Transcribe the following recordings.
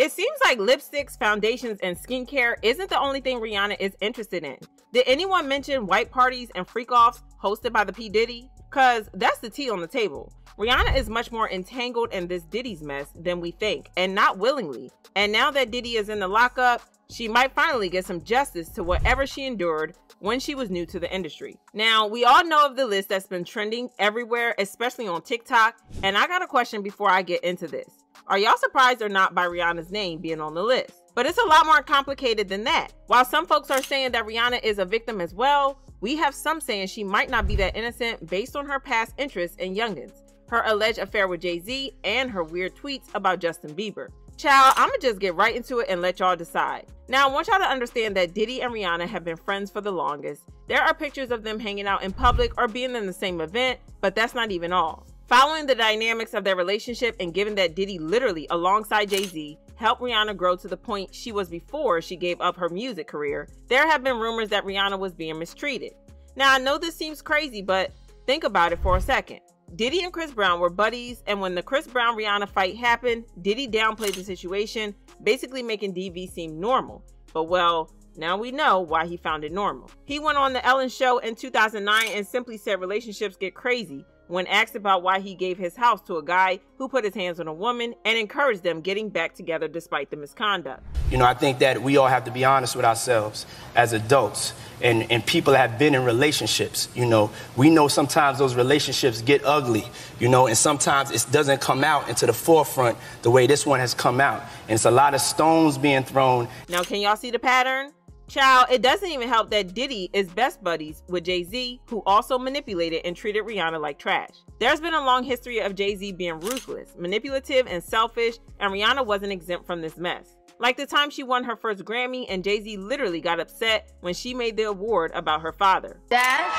It seems like lipsticks, foundations, and skincare isn't the only thing Rihanna is interested in. Did anyone mention white parties and freak-offs hosted by the P Diddy? Cause that's the tea on the table. Rihanna is much more entangled in this Diddy's mess than we think, and not willingly. And now that Diddy is in the lockup, she might finally get some justice to whatever she endured when she was new to the industry. Now, we all know of the list that's been trending everywhere, especially on TikTok, and I got a question before I get into this. Are y'all surprised or not by Rihanna's name being on the list? But it's a lot more complicated than that. While some folks are saying that Rihanna is a victim as well, we have some saying she might not be that innocent based on her past interests in youngins, her alleged affair with Jay-Z, and her weird tweets about Justin Bieber. Child, I'ma just get right into it and let y'all decide. Now, I want y'all to understand that Diddy and Rihanna have been friends for the longest. There are pictures of them hanging out in public or being in the same event, but that's not even all. Following the dynamics of their relationship and given that Diddy literally, alongside Jay-Z, helped Rihanna grow to the point she was before she gave up her music career, there have been rumors that Rihanna was being mistreated. Now, I know this seems crazy, but think about it for a second. Diddy and Chris Brown were buddies, and when the Chris Brown-Rihanna fight happened, Diddy downplayed the situation, basically making DV seem normal. But well, now we know why he found it normal. He went on the Ellen show in 2009 and simply said relationships get crazy when asked about why he gave his house to a guy who put his hands on a woman and encouraged them getting back together despite the misconduct. You know, I think that we all have to be honest with ourselves as adults and people that have been in relationships. You know, we know sometimes those relationships get ugly, you know, and sometimes it doesn't come out into the forefront the way this one has come out. And it's a lot of stones being thrown. Now, can y'all see the pattern? Child, it doesn't even help that Diddy is best buddies with Jay-Z, who also manipulated and treated Rihanna like trash. There's been a long history of Jay-Z being ruthless, manipulative, and selfish, and Rihanna wasn't exempt from this mess. Like the time she won her first Grammy and Jay-Z literally got upset when she made the award about her father. Dad,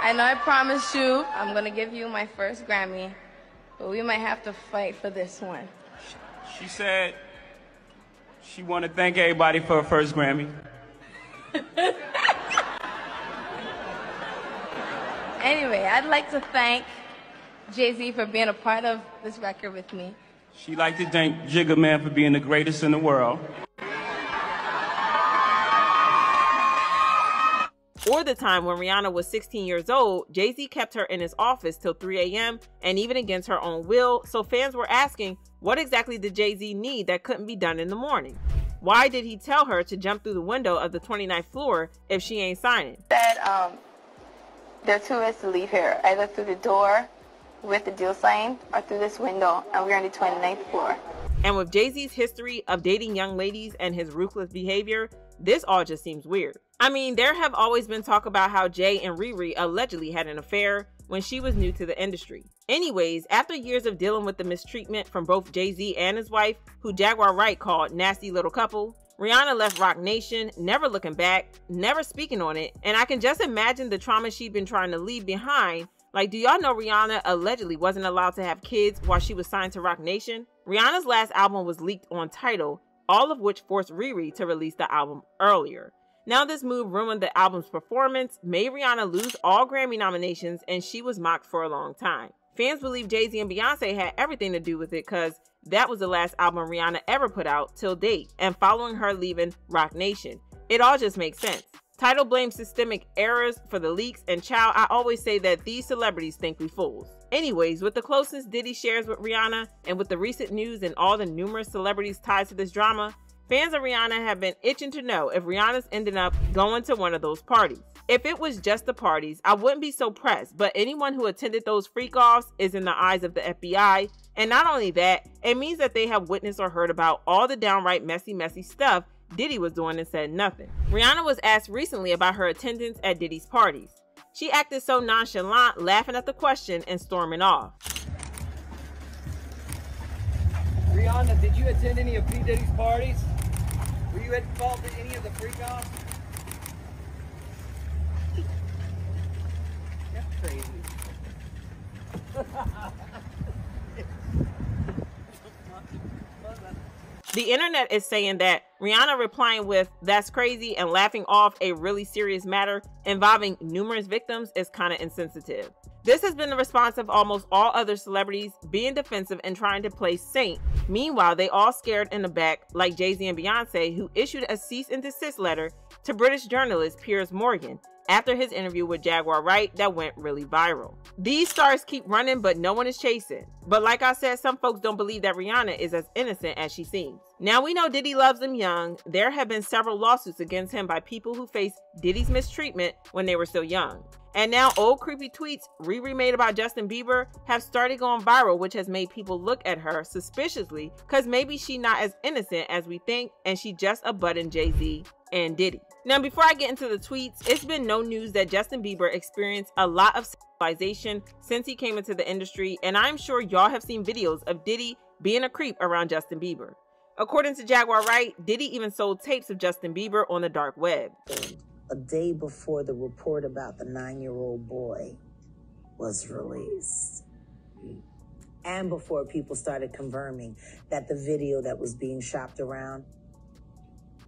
I know I promised you I'm gonna give you my first Grammy, but we might have to fight for this one. She said she wanted to thank everybody for her first Grammy. Anyway, I'd like to thank Jay-Z for being a part of this record with me. She'd like to thank Jigga Man for being the greatest in the world. Or the time when Rihanna was 16 years old, Jay-Z kept her in his office till 3 a.m. and even against her own will, so fans were asking, what exactly did Jay-Z need that couldn't be done in the morning? Why did he tell her to jump through the window of the 29th floor if she ain't signing? Said, there are two ways to leave here, either through the door with the deal signed or through this window, and we're on the 29th floor. And with Jay-Z's history of dating young ladies and his ruthless behavior, this all just seems weird. I mean, there have always been talk about how Jay and Riri allegedly had an affair when she was new to the industry. Anyways, after years of dealing with the mistreatment from both Jay-Z and his wife, who Jaguar Wright called nasty little couple, Rihanna left Roc Nation, never looking back, never speaking on it, and I can just imagine the trauma she'd been trying to leave behind. Like, do y'all know Rihanna allegedly wasn't allowed to have kids while she was signed to Roc Nation? Rihanna's last album was leaked on Tidal, all of which forced Riri to release the album earlier. Now this move ruined the album's performance, made Rihanna lose all Grammy nominations, and she was mocked for a long time. Fans believe Jay-Z and Beyonce had everything to do with it because that was the last album Rihanna ever put out till date, and following her leaving Roc Nation. It all just makes sense. Tidal blames systemic errors for the leaks, and child, I always say that these celebrities think we fools. Anyways, with the closeness Diddy shares with Rihanna, and with the recent news and all the numerous celebrities tied to this drama, fans of Rihanna have been itching to know if Rihanna's ending up going to one of those parties. If it was just the parties, I wouldn't be so pressed, but anyone who attended those freak-offs is in the eyes of the FBI, and not only that, it means that they have witnessed or heard about all the downright messy stuff Diddy was doing and said nothing. Rihanna was asked recently about her attendance at Diddy's parties. She acted so nonchalant, laughing at the question and storming off. Rihanna, did you attend any of P Diddy's parties? Were you involved in any of the freak-offs? That's crazy. The internet is saying that Rihanna replying with "that's crazy" and laughing off a really serious matter involving numerous victims is kind of insensitive. This has been the response of almost all other celebrities being defensive and trying to play saint Meanwhile, they all scared in the back like Jay-Z and Beyonce, who issued a cease and desist letter to British journalist Piers Morgan after his interview with Jaguar Wright that went really viral. These stars keep running, but no one is chasing. But like I said, some folks don't believe that Rihanna is as innocent as she seems. Now we know Diddy loves them young. There have been several lawsuits against him by people who faced Diddy's mistreatment when they were still young. And now old creepy tweets Riri made about Justin Bieber have started going viral, which has made people look at her suspiciously because maybe she's not as innocent as we think and she just a budding Jay-Z and Diddy. Now, before I get into the tweets, it's been no news that Justin Bieber experienced a lot of sexualization since he came into the industry, and I'm sure y'all have seen videos of Diddy being a creep around Justin Bieber. According to Jaguar Wright, Diddy even sold tapes of Justin Bieber on the dark web. A day before the report about the 9-year-old boy was released, and before people started confirming that the video that was being shopped around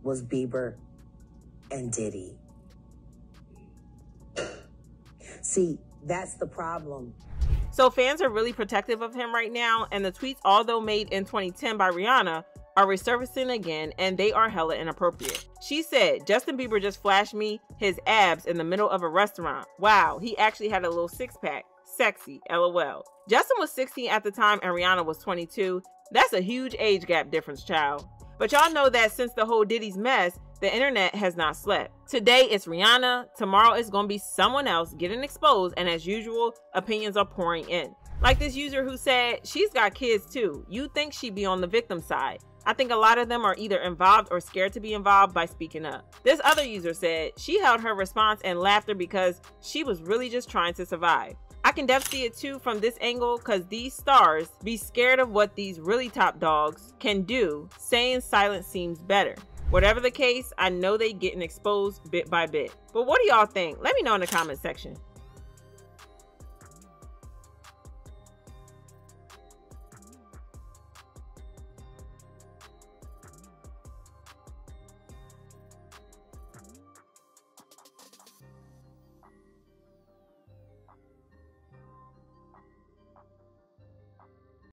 was Bieber and Diddy. See, that's the problem. So fans are really protective of him right now, and the tweets, although made in 2010 by Rihanna, are resurfacing again, and they are hella inappropriate. She said, Justin Bieber just flashed me his abs in the middle of a restaurant. Wow, he actually had a little six-pack. Sexy, LOL. Justin was 16 at the time and Rihanna was 22. That's a huge age gap difference, child. But y'all know that since the whole Diddy's mess, the internet has not slept. Today it's Rihanna, tomorrow it's gonna be someone else getting exposed, and as usual, opinions are pouring in. Like this user who said, she's got kids too. You'd think she'd be on the victim side. I think a lot of them are either involved or scared to be involved by speaking up. This other user said, she held her response in laughter because she was really just trying to survive. I can definitely see it too from this angle because these stars be scared of what these really top dogs can do. Saying silence seems better. Whatever the case, I know they getting exposed bit by bit. But what do y'all think? Let me know in the comment section.